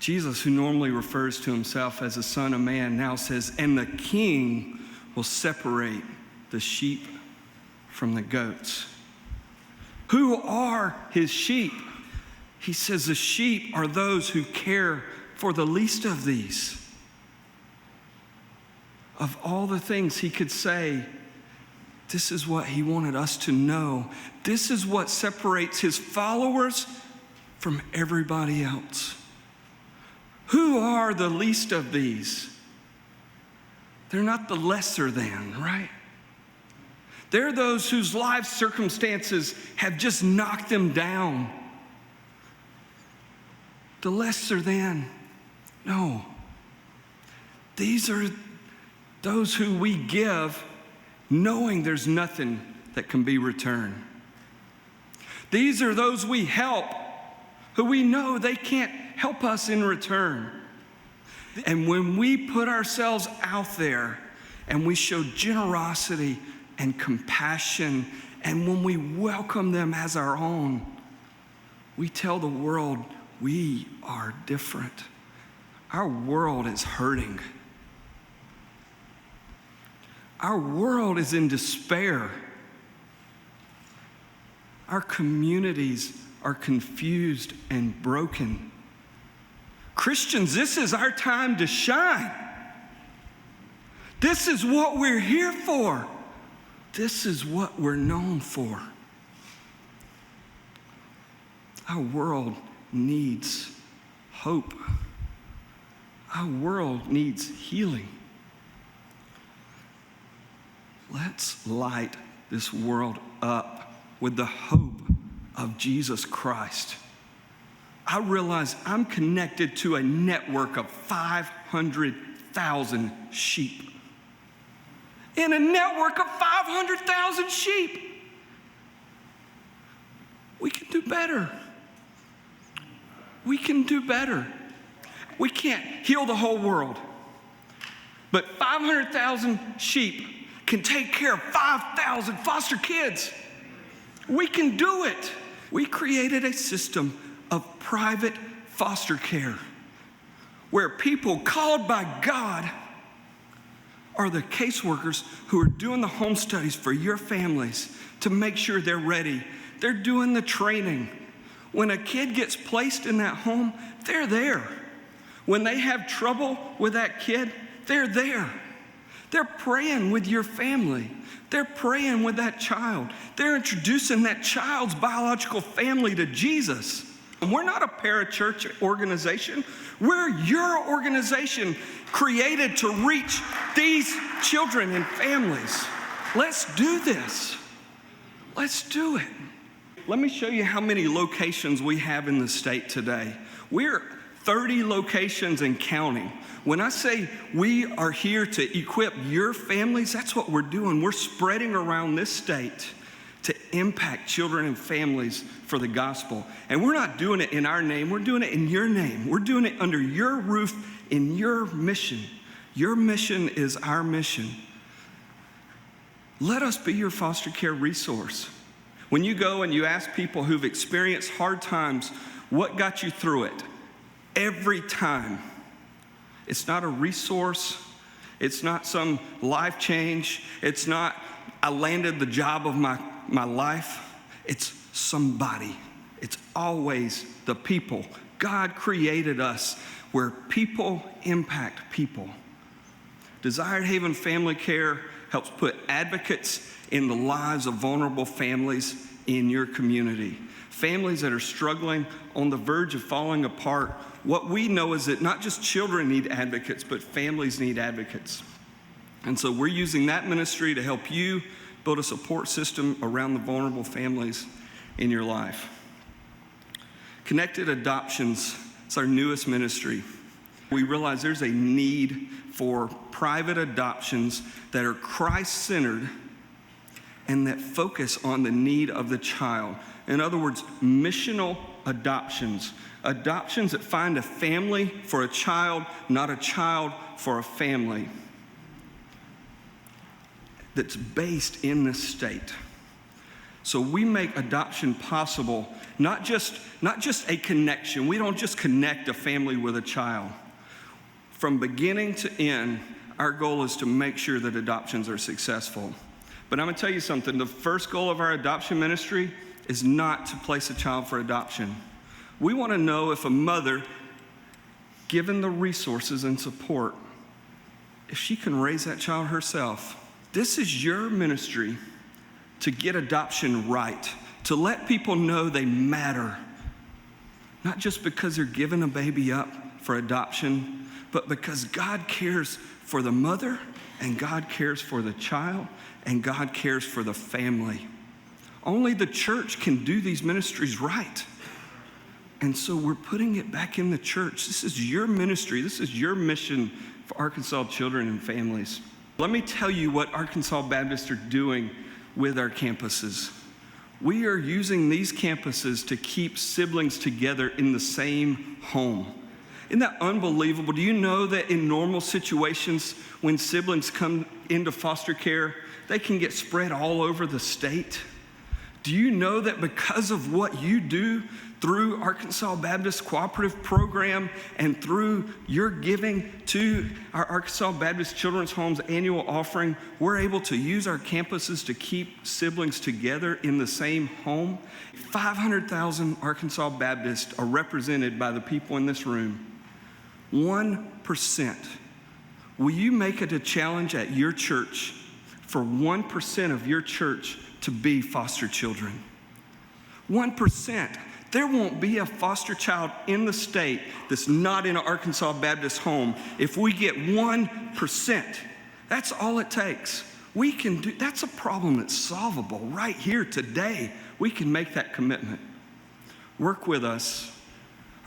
Jesus, who normally refers to himself as the Son of Man, now says, and the King will separate the sheep from the goats. Who are his sheep? He says the sheep are those who care for the least of these. Of all the things he could say, this is what he wanted us to know. This is what separates his followers from everybody else. Who are the least of these? They're not the lesser than, right? They're those whose life circumstances have just knocked them down. The lesser than, no. These are those who we give knowing there's nothing that can be returned. These are those we help who we know they can't help us in return. And when we put ourselves out there and we show generosity and compassion, and when we welcome them as our own, we tell the world we are different. Our world is hurting. Our world is in despair. Our communities are confused and broken. Christians, this is our time to shine. This is what we're here for. This is what we're known for. Our world needs hope. Our world needs healing. Let's light this world up with the hope of Jesus Christ. I realize I'm connected to a network of 500,000 sheep. In a network of 500,000 sheep. We can do better. We can do better. We can't heal the whole world. But 500,000 sheep can take care of 5,000 foster kids. We can do it. We created a system of private foster care where people called by God are the caseworkers who are doing the home studies for your families to make sure they're ready. They're doing the training. When a kid gets placed in that home, they're there. When they have trouble with that kid, they're there. They're praying with your family. They're praying with that child. They're introducing that child's biological family to Jesus. And we're not a parachurch organization. We're your organization created to reach these children and families. Let's do this. Let's do it. Let me show you how many locations we have in the state today. We're 30 locations and counting. When I say we are here to equip your families, that's what we're doing. We're spreading around this state to impact children and families for the gospel. And we're not doing it in our name, we're doing it in your name. We're doing it under your roof in your mission. Your mission is our mission. Let us be your foster care resource. When you go and you ask people who've experienced hard times, what got you through it? Every time. It's not a resource. It's not some life change. It's not, I landed the job of my life. It's somebody. It's always the people. God created us where people impact people. Desired Haven Family Care helps put advocates in the lives of vulnerable families in your community. Families that are struggling on the verge of falling apart. What we know is that not just children need advocates, but families need advocates. And so we're using that ministry to help you build a support system around the vulnerable families in your life. Connected Adoptions, it's our newest ministry. We realize there's a need for private adoptions that are Christ-centered and that focus on the need of the child. In other words, missional adoptions. Adoptions that find a family for a child, not a child for a family. That's based in this state. So we make adoption possible, not just a connection. We don't just connect a family with a child. From beginning to end, our goal is to make sure that adoptions are successful. But I'm going to tell you something. The first goal of our adoption ministry is not to place a child for adoption. We want to know if a mother, given the resources and support, if she can raise that child herself. This is your ministry to get adoption right, to let people know they matter, not just because they're giving a baby up for adoption, but because God cares for the mother, and God cares for the child, and God cares for the family. Only the church can do these ministries right. And so we're putting it back in the church. This is your ministry. This is your mission for Arkansas children and families. Let me tell you what Arkansas Baptists are doing with our campuses. We are using these campuses to keep siblings together in the same home. Isn't that unbelievable? Do you know that in normal situations, when siblings come into foster care, they can get spread all over the state? Do you know that because of what you do through Arkansas Baptist Cooperative Program and through your giving to our Arkansas Baptist Children's Homes annual offering, we're able to use our campuses to keep siblings together in the same home? 500,000 Arkansas Baptists are represented by the people in this room. 1%. Will you make it a challenge at your church for 1% of your church to be foster children? 1%. There won't be a foster child in the state that's not in an Arkansas Baptist home if we get 1%. That's all it takes. We can do, that's a problem that's solvable right here today. We can make that commitment. Work with us.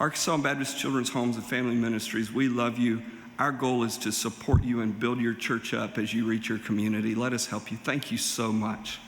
Arkansas Baptist Children's Homes and Family Ministries, we love you. Our goal is to support you and build your church up as you reach your community. Let us help you. Thank you so much.